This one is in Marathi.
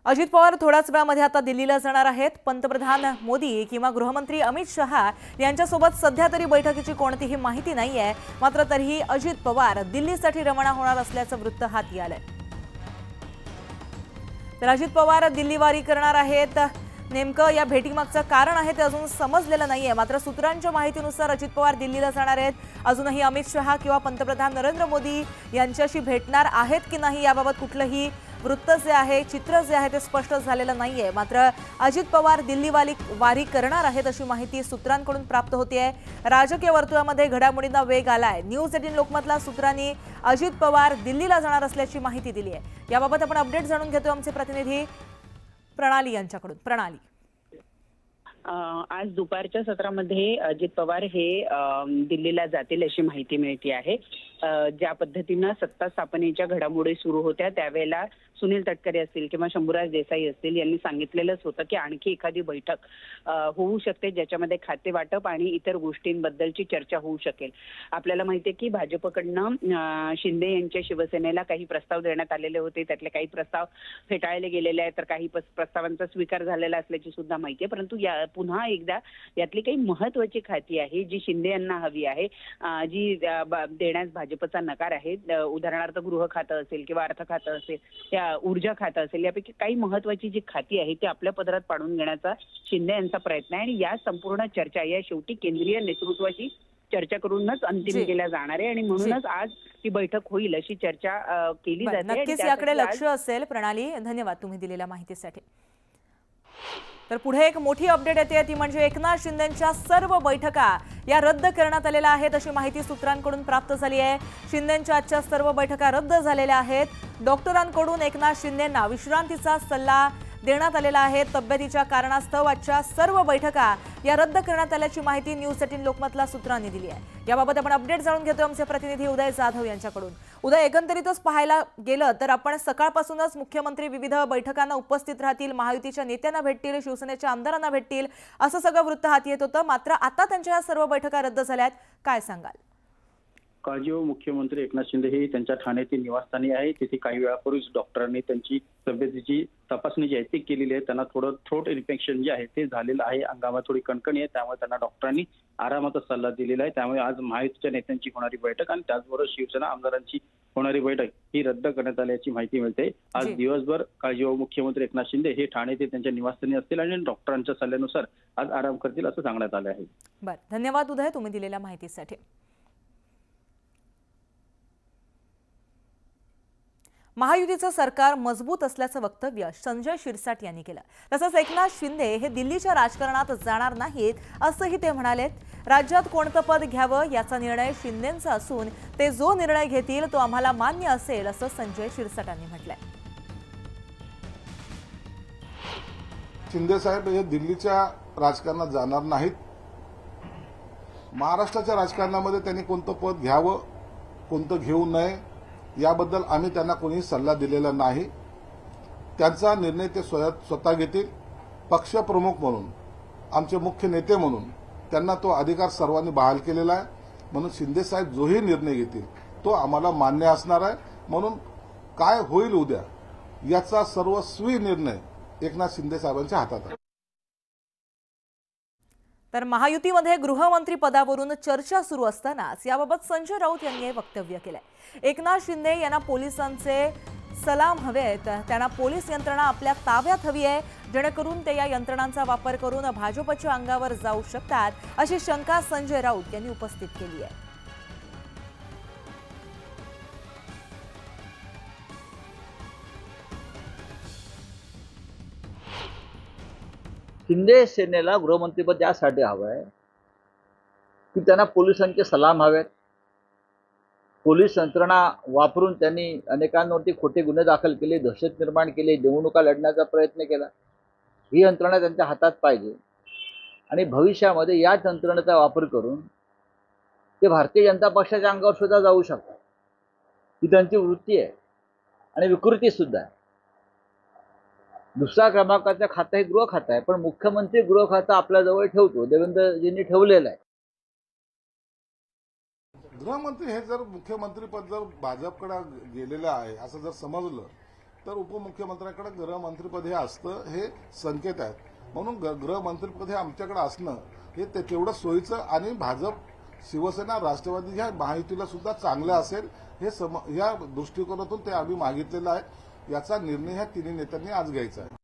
अजित पवार थोड्याच वेळामध्ये आता दिल्लीला जाणार आहेत। पंतप्रधान मोदी किंवा गृहमंत्री अमित शहा यांच्यासोबत सध्या तरी बैठकीची कोणतीही माहिती नाहीये। मात्र तरीही अजित पवार दिल्लीसाठी रवाना होणार असल्याचं वृत्त हाती आलंय। तर अजित पवार दिल्लीवारी करणार आहेत। नेमकं या भेटीमागचं कारण आहे ते अजून समजलेलं नाहीये। मात्र सूत्रांच्या माहितीनुसार अजित पवार दिल्लीला जाणार आहेत। अजूनही अमित शहा किंवा पंतप्रधान नरेंद्र मोदी यांच्याशी भेटणार आहेत की नाही याबाबत कुठलंही वृत्त जे आहे, चित्र जे आहे ते स्पष्ट झालेलं नाहीये। मात्र अजित पवार दिल्लीवारी करणार आहेत अशी माहिती सूत्रांकडून प्राप्त होतेय। राजकीय वर्तुळामध्ये घडामोडींना वेग आलाय। न्यूज 18 लोकमतला सूत्रांनी अजित पवार दिल्लीला जाणार असल्याची माहिती दिली आहे। याबाबत आपण अपडेट जाणून घेतोय आमचे प्रतिनिधी प्रणाली यांच्याकडून। प्रणाली, आज दुपारच्या सत्रामध्ये अजित पवार हे दिल्लीला जातील अशी माहिती मिळते आहे। ज्या पद्धतीने सत्ता स्थापनेच्या घडामोडी सुरू होत्या त्यावेळेला सुनील तटकरे असतील किंवा शंभूराज देसाई असतील यांनी सांगितलेलंच होतं की आणखी एखादी बैठक होऊ शकते ज्याच्यामध्ये वाटप आणि इतर गोष्टींबद्दलची चर्चा होऊ शकेल। आपल्याला माहिती आहे की भाजपकडनं शिंदे यांच्या शिवसेनेला काही प्रस्ताव देण्यात आलेले होते। त्यातले काही प्रस्ताव फेटाळले गेलेले आहेत तर काही प्रस्तावांचा स्वीकार झालेला असल्याची सुद्धा माहिती आहे। परंतु पुन्हा एकदा यातली काही महत्त्वाची खाती आहे जी शिंदे यांना हवी आहे, जी देण्यास भाजपचा नकार आहे। उदाहरणार्थ गृह खातं असेल किंवा अर्थ खातं असेल या ऊर्जा खातं असेल, यापैकी काही महत्त्वाची जी खाती आहे ती आपल्या पदरात पाडून घेण्याचा शिंदे यांचा प्रयत्न आहे। आणि या संपूर्ण चर्चा या शेवटी केंद्रीय नेतृत्वाची चर्चा करूनच अंतिम केल्या जाणार आहे आणि म्हणूनच आज ही बैठक होईल अशी चर्चा केली जाते। नक्कीच याकडे लक्ष असेल। प्रणाली, धन्यवाद तुम्ही दिलेल्या माहितीसाठी। तर पुढे एक मोठी अपडेट येते ती म्हणजे एकनाथ शिंदेंच्या सर्व बैठका या रद्द करण्यात आलेल्या आहेत अशी माहिती सूत्रांकडून प्राप्त झाली आहे। शिंदेंच्या आजच्या सर्व बैठका रद्द झालेल्या आहेत। डॉक्टरांकडून एकनाथ शिंदेंना विश्रांतीचा सल्ला देण्यात आलेला आहे। तब्येतीच्या कारणास्तव आजच्या सर्व बैठका या रद्द करण्यात आल्याची माहिती न्यूज 18 लोकमतला सूत्रांनी दिली आहे। याबाबत आपण अपडेट जाणून घेतोय आमचे प्रतिनिधी उदय जाधव यांच्याकडून। उदय, एकंदरीतच पाहायला गेलं तर आपण सकाळपासूनच मुख्यमंत्री विविध बैठकांना उपस्थित राहतील, महायुतीच्या नेत्यांना भेटतील, शिवसेनेच्या आमदारांना भेटतील असं सगळं वृत्त हाती येत होतं। मात्र आता त्यांच्या या सर्व बैठका रद्द झाल्यात, काय सांगाल? काळजीवाहू मुख्यमंत्री एकनाथ शिंदे हे त्यांच्या ठाण्यातील निवासस्थानी आहे। तिथे काही वेळापूर्वीच डॉक्टरांनी त्यांची तब्येतीची तपासणी जी आहे ती केलेली आहे। त्यांना थोडं थ्रोट इन्फेक्शन जे आहे ते झालेलं आहे, अंगावर थोडी कणकणी आहे, त्यामुळे त्यांना डॉक्टरांनी आरामाचा सल्ला दिलेला आहे। त्यामुळे आज महायुतीच्या नेत्यांची होणारी बैठक आणि त्याचबरोबर शिवसेना आमदारांची होणारी बैठक ही रद्द करण्यात आल्याची माहिती मिळते। आज दिवसभर काळजीवाहू मुख्यमंत्री एकनाथ शिंदे हे ठाणे येथे त्यांच्या निवासस्थानी असतील आणि डॉक्टरांच्या सल्ल्यानुसार आज आराम करतील असं सांगण्यात आलं आहे। बरं, धन्यवाद उदय तुम्ही दिलेल्या माहितीसाठी। महायुतीचं सरकार मजबूत असल्याचं वक्तव्य संजय शिरसाट यांनी केलं। तसंच एकनाथ शिंदे हे दिल्लीच्या राजकारणात जाणार नाहीत असंही ते म्हणाले। राज्यात कोणतं पद घ्यावं याचा निर्णय शिंदेंचा असून ते जो निर्णय घेतील तो आम्हाला मान्य असेल असं संजय शिरसाट यांनी म्हटलंय। शिंदे साहेब हे दिल्लीच्या राजकारणात जाणार नाहीत। महाराष्ट्राच्या राजकारणामध्ये त्यांनी कोणतं पद घ्यावं कोणतं घेऊ नये याबद्दल आम्ही त्यांना कोणी सल्ला दिलेला नाही। त्यांचा निर्णय ते स्वतः घेतील। पक्षप्रमुख म्हणून, आमचे मुख्य नेते म्हणून त्यांना तो अधिकार सर्वांनी बहाल केलेला आहे। म्हणून शिंदे साहेब जोही निर्णय घेतील तो आम्हाला मान्य असणार आहे। म्हणून काय होईल उद्या याचा सर्वस्वी निर्णय एकनाथ शिंदे साहेबांच्या हातात आहे। तर महायुतीमध्ये गृहमंत्री पदावरून चर्चा सुरू असतानाच याबाबत संजय राऊत यांनी वक्तव्य केलंय। एकनाथ शिंदे यांना पोलिसांचे सलाम हवेत, त्यांना पोलीस यंत्रणा आपल्या ताब्यात हवी आहे जेणेकरून ते या यंत्रणांचा वापर करून भाजपच्या अंगावर जाऊ शकतात अशी शंका संजय राऊत यांनी उपस्थित केली आहे। शिंदे सेनेला गृहमंत्रीपद यासाठी हवं आहे की त्यांना पोलिसांचे सलाम हवेत। पोलीस यंत्रणा वापरून त्यांनी अनेकांवरती खोटे गुन्हे दाखल केले, दहशत निर्माण केली, निवडणुका लढण्याचा प्रयत्न केला। ही यंत्रणा त्यांच्या हातात पाहिजे आणि भविष्यामध्ये याच यंत्रणेचा वापर करून ते भारतीय जनता पक्षाच्या अंगावर सुद्धा जाऊ शकतात। ही त्यांची वृत्ती आहे आणि विकृती सुद्धा आहे। दुसऱ्या क्रमांकाचं खातं हे गृह खातं आहे, पण मुख्यमंत्री गृह खातं आपल्याजवळ ठेवतो, देवेंद्रजींनी ठेवलेलं आहे। गृहमंत्री हे जर मुख्यमंत्रीपद जर भाजपकडे गेलेलं आहे असं जर समजलं तर उपमुख्यमंत्र्यांकडे गृहमंत्रीपद हे असतं हे संकेत आहेत. म्हणून गृहमंत्रीपद हे आमच्याकडे असणं हे तेवढं सोयीचं आणि भाजप, शिवसेना, राष्ट्रवादी ह्या महायुतीला सुद्धा चांगलं असेल हे या दृष्टिकोनातून ते आम्ही मागितलेलं आहे. याचा निर्णय ह्या तिन्ही नेत्यांनी आज घ्यायचा आहे.